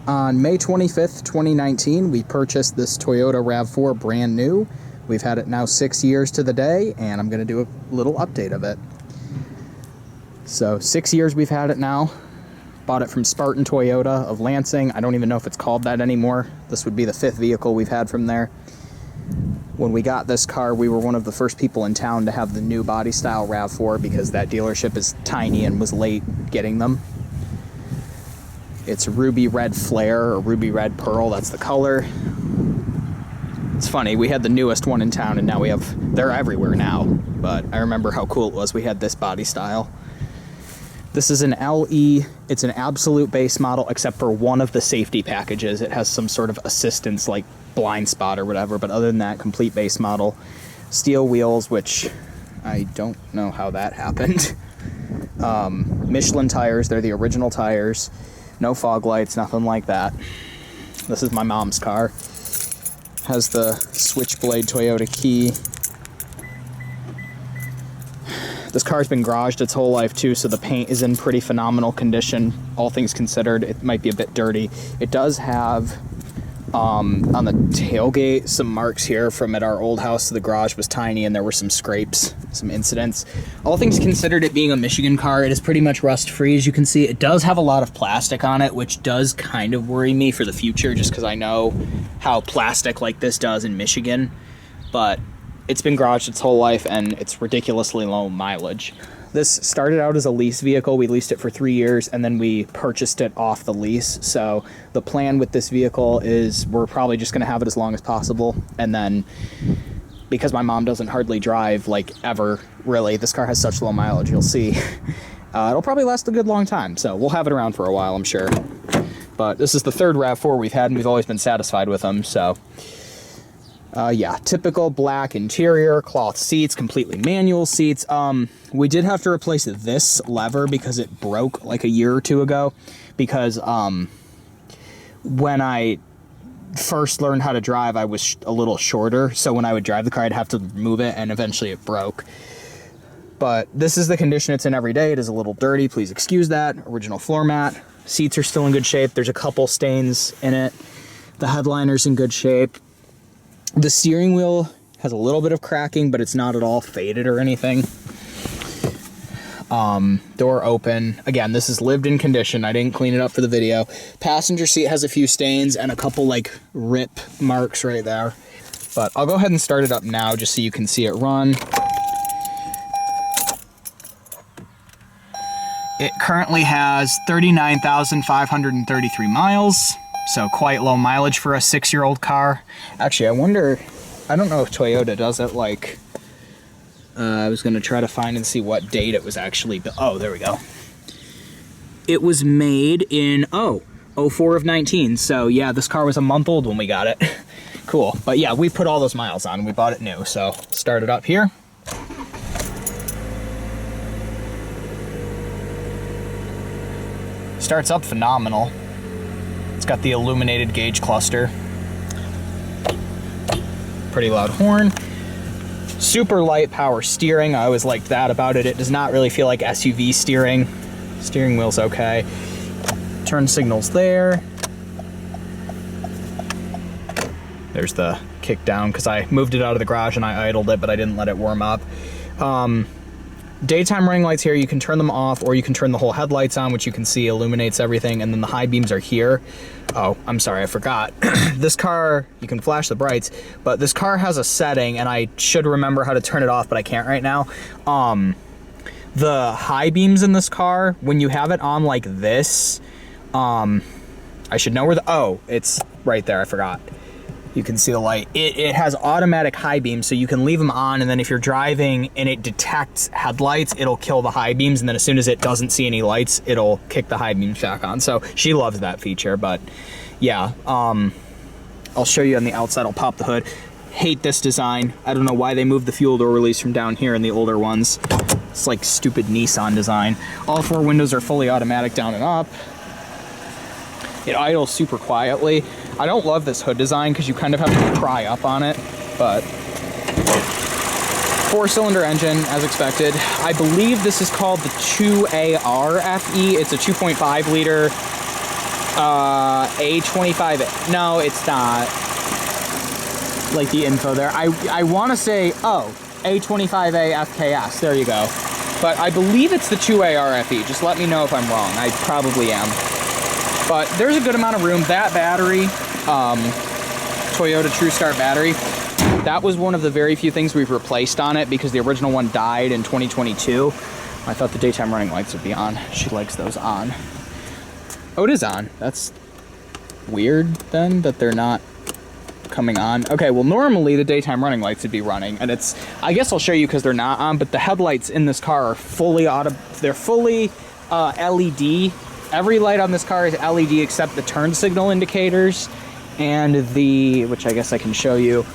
On May 25th, 2019, we purchased this Toyota RAV4 brand new. We've had it now 6 years to the day, and I'm going to do a little update of it. So 6 years we've had it now. Bought it from Spartan Toyota of Lansing. I don't even know if it's called that anymore. This would be the 5th vehicle we've had from there. When we got this car, we were one of the first people in town to have the new body style RAV4 because that dealership is tiny and was late getting them. It's ruby red flare or ruby red pearl, that's the color. It's funny, we had the newest one in town and now they're everywhere now, but I remember how cool it was. We had this body style. This is an LE, it's an absolute base model except for one of the safety packages. It has some sort of assistance like blind spot or whatever, but other than that, complete base model. Steel wheels, which I don't know how that happened. Michelin tires, they're the original tires. No fog lights, nothing like that. This is my mom's car. Has the Switchblade Toyota key. This car's been garaged its whole life too, so the paint is in pretty phenomenal condition. All things considered, it might be a bit dirty. It does have, on the tailgate, some marks here from at our old house. The garage was tiny and there were some scrapes, some incidents. All things considered, it being a Michigan car, it is pretty much rust-free, as you can see. It does have a lot of plastic on it, which does kind of worry me for the future, just because I know how plastic like this does in Michigan. But it's been garaged its whole life and it's ridiculously low mileage. This started out as a lease vehicle. We leased it for 3 years and then we purchased it off the lease. So the plan with this vehicle is we're probably just gonna have it as long as possible. And then because my mom doesn't hardly drive, like ever, really, this car has such low mileage, you'll see. It'll probably last a good long time. So we'll have it around for a while, I'm sure. But this is the 3rd RAV4 we've had and we've always been satisfied with them, so. Yeah, typical black interior, cloth seats, completely manual seats. We did have to replace this lever because it broke like a year or two ago. Because when I first learned how to drive, I was a little shorter. So when I would drive the car, I'd have to remove it, and eventually it broke. But this is the condition it's in every day. It is a little dirty. Please excuse that. Original floor mat. Seats are still in good shape. There's a couple stains in it. The headliner's in good shape. The steering wheel has a little bit of cracking, but it's not at all faded or anything. Door open. Again, this is lived in condition. I didn't clean it up for the video. Passenger seat has a few stains and a couple like rip marks right there. But I'll go ahead and start it up now just so you can see it run. It currently has 39,533 miles. So quite low mileage for a 6-year-old car. Actually, I wonder, I don't know if Toyota does it like, I was gonna try to find and see what date it was actually built. Oh, there we go. It was made in, 04 of 19. So yeah, this car was a month old when we got it. Cool, but yeah, we put all those miles on, we bought it new. So start it up here. Starts up phenomenal. It's got the illuminated gauge cluster. Pretty loud horn. Super light power steering. I always liked that about it. It does not really feel like SUV steering. Steering wheel's okay. Turn signals there. There's the kick down because I moved it out of the garage and I idled it, but I didn't let it warm up. Daytime running lights here, you can turn them off or you can turn the whole headlights on, which you can see illuminates everything, and then the high beams are here. Oh, I'm sorry, I forgot. This car, you can flash the brights, but this car has a setting, and I should remember how to turn it off, but I can't right now. The high beams in this car, when you have it on like this, I should know where it's right there, I forgot. You can see the light. It has automatic high beams, so you can leave them on, and then if you're driving and it detects headlights, it'll kill the high beams, and then as soon as it doesn't see any lights, it'll kick the high beams back on. So she loves that feature, but yeah. I'll show you on the outside. I'll pop the hood. Hate this design. I don't know why they moved the fuel door release from down here in the older ones. It's like stupid Nissan design. All 4 windows are fully automatic down and up. It idles super quietly. I don't love this hood design because you kind of have to pry up on it, but 4-cylinder engine as expected. I believe this is called the 2ARFE. It's a 2.5 liter A25. No, it's not. Like the info there. I want to say, oh, A25A FKS. There you go. But I believe it's the 2A RFE. Just let me know if I'm wrong. I probably am. But there's a good amount of room. That battery, Toyota TrueStart battery, that was one of the very few things we've replaced on it because the original one died in 2022. I thought the daytime running lights would be on. She likes those on. Oh, it is on. That's weird then that they're not coming on. Okay, well normally the daytime running lights would be running, and it's, I guess I'll show you because they're not on, but the headlights in this car are fully they're fully LED. Every light on this car is LED except the turn signal indicators and the, which I guess I can show you.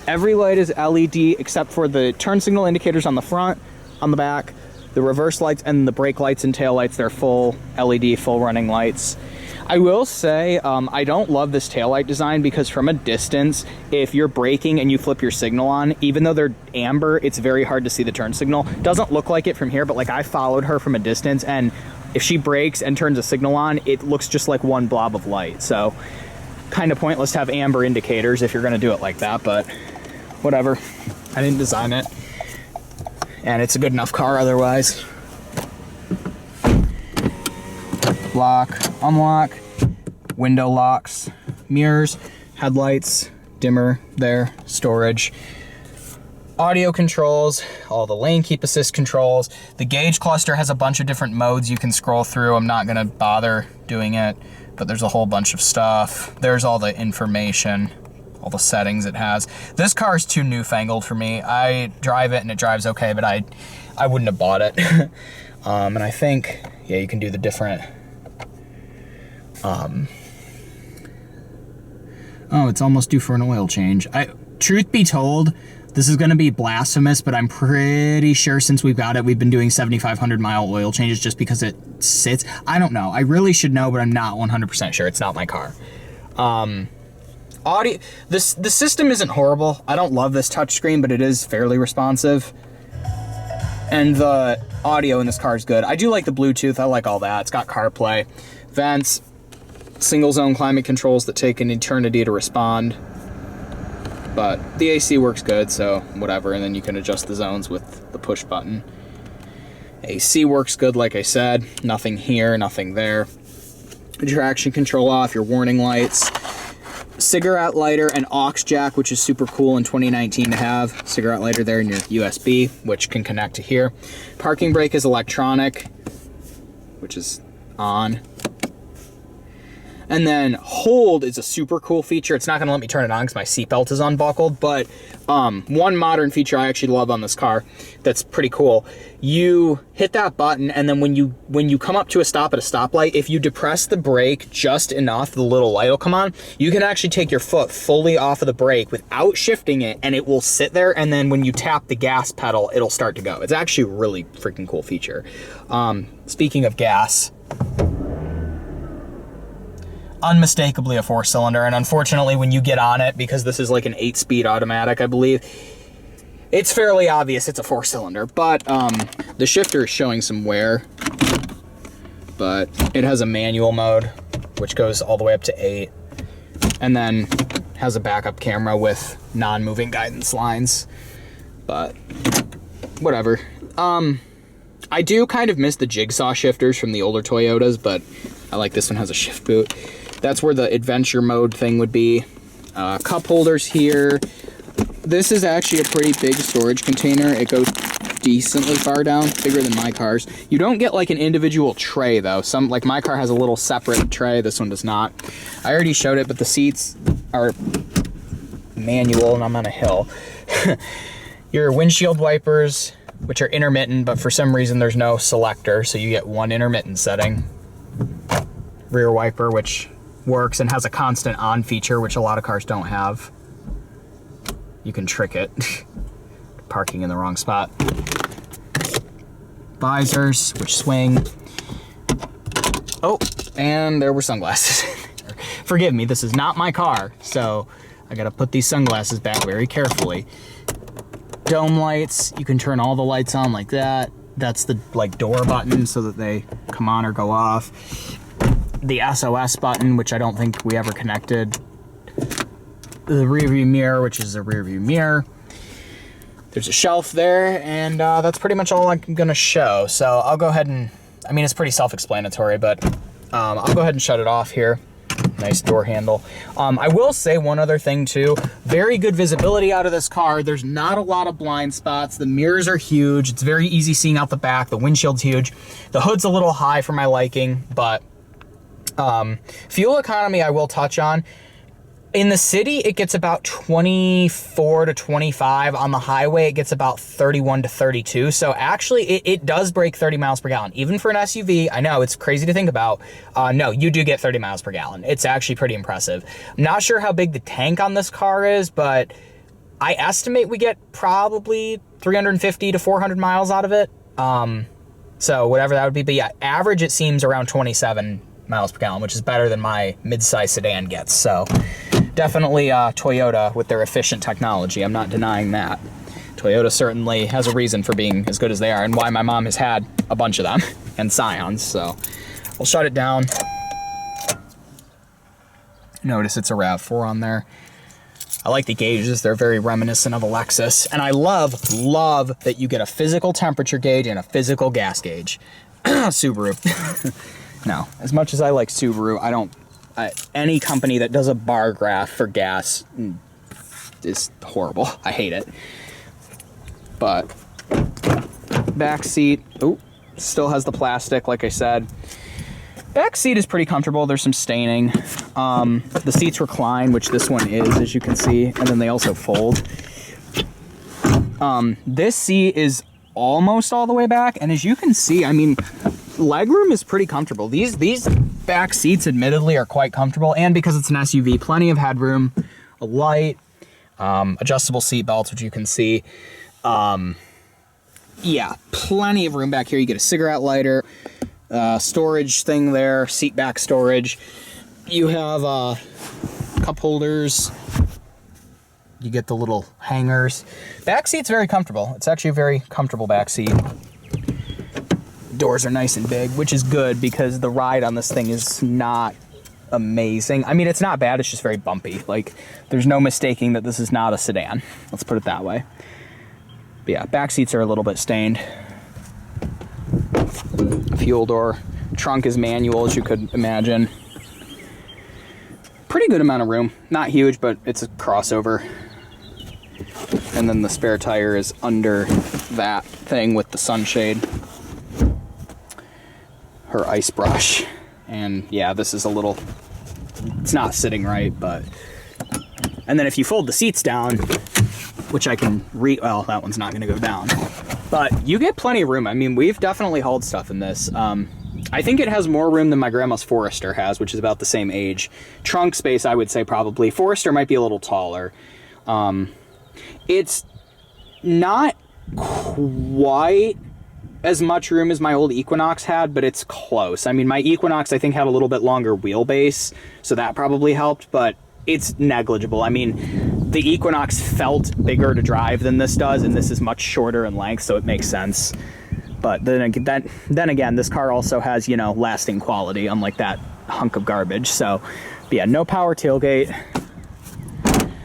Every light is LED except for the turn signal indicators on the front, on the back, the reverse lights, and the brake lights and tail lights. They're full LED, full running lights. I will say, I don't love this taillight design because from a distance, if you're braking and you flip your signal on, even though they're amber, it's very hard to see the turn signal. Doesn't look like it from here, but like I followed her from a distance, and if she brakes and turns a signal on, it looks just like one blob of light. So kind of pointless to have amber indicators if you're gonna do it like that, but whatever. I didn't design it, and it's a good enough car otherwise. Lock, unlock, window locks, mirrors, headlights, dimmer there, storage, audio controls, all the lane keep assist controls. The gauge cluster has a bunch of different modes you can scroll through. I'm not gonna bother doing it, but there's a whole bunch of stuff. There's all the information, all the settings it has. This car is too newfangled for me. I drive it and it drives okay, but I wouldn't have bought it. And I think, yeah, you can do the different, oh, it's almost due for an oil change. Truth be told, this is gonna be blasphemous, but I'm pretty sure since we've got it, we've been doing 7,500 mile oil changes just because it sits. I don't know. I really should know, but I'm not 100% sure. It's not my car. Audio, the system isn't horrible. I don't love this touchscreen, but it is fairly responsive. And the audio in this car is good. I do like the Bluetooth. I like all that. It's got CarPlay, vents, single zone climate controls that take an eternity to respond. But the AC works good, so whatever. And then you can adjust the zones with the push button. AC works good, like I said. Nothing here, nothing there. Traction control off, your warning lights. Cigarette lighter and aux jack, which is super cool in 2019 to have. Cigarette lighter there in your USB, which can connect to here. Parking brake is electronic, which is on. And then hold is a super cool feature. It's not gonna let me turn it on because my seatbelt is unbuckled, but one modern feature I actually love on this car that's pretty cool. You hit that button, and then when you come up to a stop at a stoplight, if you depress the brake just enough, the little light will come on. You can actually take your foot fully off of the brake without shifting it, and it will sit there, and then when you tap the gas pedal, it'll start to go. It's actually a really freaking cool feature. Speaking of gas, unmistakably a 4-cylinder, and unfortunately when you get on it, because this is like an 8-speed automatic, I believe, it's fairly obvious it's a 4-cylinder, but the shifter is showing some wear, but it has a manual mode, which goes all the way up to 8, and then has a backup camera with non-moving guidance lines, but whatever. I do kind of miss the jigsaw shifters from the older Toyotas, but I like this one has a shift boot. That's where the adventure mode thing would be. Cup holders here. This is actually a pretty big storage container. It goes decently far down, bigger than my car's. You don't get like an individual tray though. Some, like my car has a little separate tray, this one does not. I already showed it, but the seats are manual and I'm on a hill. Your windshield wipers, which are intermittent, but for some reason there's no selector, so you get one intermittent setting. Rear wiper, which works and has a constant on feature, which a lot of cars don't have. You can trick it. Parking in the wrong spot. Visors, which swing. Oh, and there were sunglasses. Forgive me, this is not my car, so I gotta put these sunglasses back very carefully. Dome lights, you can turn all the lights on like that. That's the like door button so that they come on or go off. The SOS button, which I don't think we ever connected. The rear view mirror, which is a rear view mirror. There's a shelf there, and that's pretty much all I'm gonna show. So I'll go ahead and, I mean, it's pretty self-explanatory, but I'll go ahead and shut it off here. Nice door handle. I will say one other thing too. Very good visibility out of this car. There's not a lot of blind spots. The mirrors are huge. It's very easy seeing out the back. The windshield's huge. The hood's a little high for my liking, but fuel economy I will touch on. In the city, it gets about 24 to 25. On the highway, it gets about 31 to 32. So actually, it does break 30 miles per gallon. Even for an SUV, I know it's crazy to think about. No, you do get 30 miles per gallon. It's actually pretty impressive. Not sure how big the tank on this car is, but I estimate we get probably 350 to 400 miles out of it. So whatever that would be. But yeah, average, it seems around 27 miles per gallon, which is better than my mid-size sedan gets. So definitely Toyota with their efficient technology. I'm not denying that. Toyota certainly has a reason for being as good as they are, and why my mom has had a bunch of them and Scions. So I'll shut it down. Notice it's a RAV4 on there. I like the gauges. They're very reminiscent of a Lexus. And I love that you get a physical temperature gauge and a physical gas gauge. Subaru. No, as much as I like Subaru, any company that does a bar graph for gas is horrible. I hate it. But back seat, still has the plastic, like I said. Back seat is pretty comfortable. There's some staining. The seats recline, which this one is, as you can see, and then they also fold. This seat is almost all the way back, and as you can see, I mean, legroom is pretty comfortable. These back seats admittedly are quite comfortable, and because it's an SUV, plenty of headroom, a light, adjustable seat belts, which you can see. Yeah, plenty of room back here. You get a cigarette lighter, storage thing there, seat back storage. You have cup holders. You get the little hangers. Back seat's very comfortable. It's actually a very comfortable back seat. Doors are nice and big, which is good because the ride on this thing is not amazing. I mean, it's not bad, it's just very bumpy. Like, there's no mistaking that this is not a sedan. Let's put it that way. But yeah, back seats are a little bit stained. Fuel door. Trunk is manual, as you could imagine. Pretty good amount of room. Not huge, but it's a crossover. And then the spare tire is under that thing with the sunshade. Her ice brush. And yeah, this is a little, it's not sitting right, but, and then if you fold the seats down, which I can well, that one's not gonna go down, but you get plenty of room. I mean, we've definitely hauled stuff in this. I think it has more room than my grandma's Forester has, which is about the same age. Trunk space, I would say probably. Forester might be a little taller. It's not quite as much room as my old Equinox had, but it's close. I mean, my Equinox, I think, had a little bit longer wheelbase, so that probably helped, but it's negligible. I mean, the Equinox felt bigger to drive than this does, and this is much shorter in length, so it makes sense. But then again, this car also has, you know, lasting quality, unlike that hunk of garbage. So, but yeah, no power tailgate.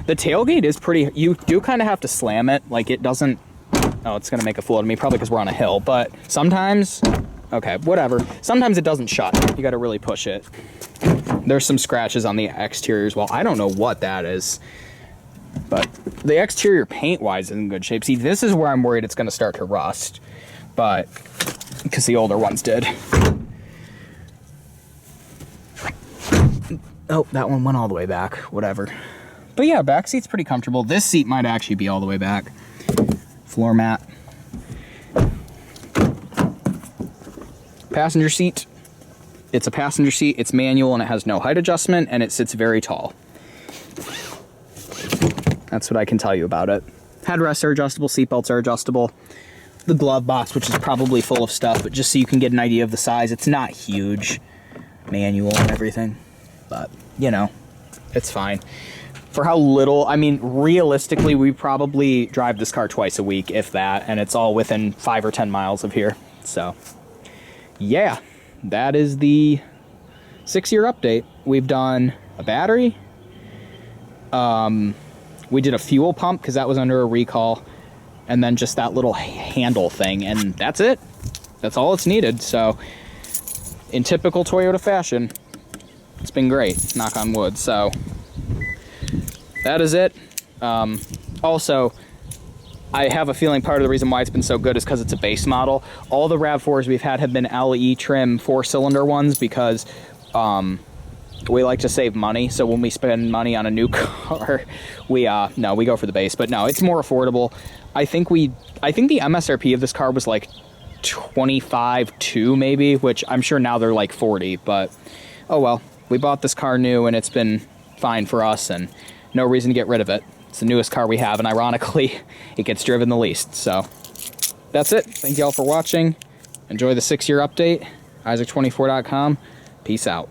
The tailgate is pretty, you do kind of have to slam it. Like, it doesn't, oh, it's going to make a fool of me, probably because we're on a hill. But sometimes, okay, whatever. Sometimes it doesn't shut. You got to really push it. There's some scratches on the exterior as well. I don't know what that is. But the exterior paint-wise is in good shape. See, this is where I'm worried it's going to start to rust. But, because the older ones did. Oh, that one went all the way back. Whatever. But yeah, back seat's pretty comfortable. This seat might actually be all the way back. Floor mat. Passenger seat. It's a passenger seat. It's manual and it has no height adjustment and it sits very tall. That's what I can tell you about it. Headrests are adjustable. Seatbelts are adjustable. The glove box, which is probably full of stuff, but just so you can get an idea of the size, it's not huge. Manual and everything, but you know, it's fine. for how little, I mean, realistically, we probably drive this car twice a week, if that, and it's all within 5 or 10 miles of here. So, yeah, that is the 6-year update. We've done a battery. We did a fuel pump because that was under a recall, and then just that little handle thing, and that's it. That's all it's needed. So, in typical Toyota fashion, it's been great, knock on wood. So, that is it. Also, I have a feeling part of the reason why it's been so good is because it's a base model. All the RAV4s we've had have been LE trim 4-cylinder ones because we like to save money. So when we spend money on a new car, we go for the base. But no, it's more affordable. I think the MSRP of this car was like 25.2 maybe, which I'm sure now they're like 40. But oh well, we bought this car new and it's been fine for us, and no reason to get rid of it. It's the newest car we have, and ironically, it gets driven the least. So that's it. Thank you all for watching. Enjoy the 6-year update. Isaac24.com. Peace out.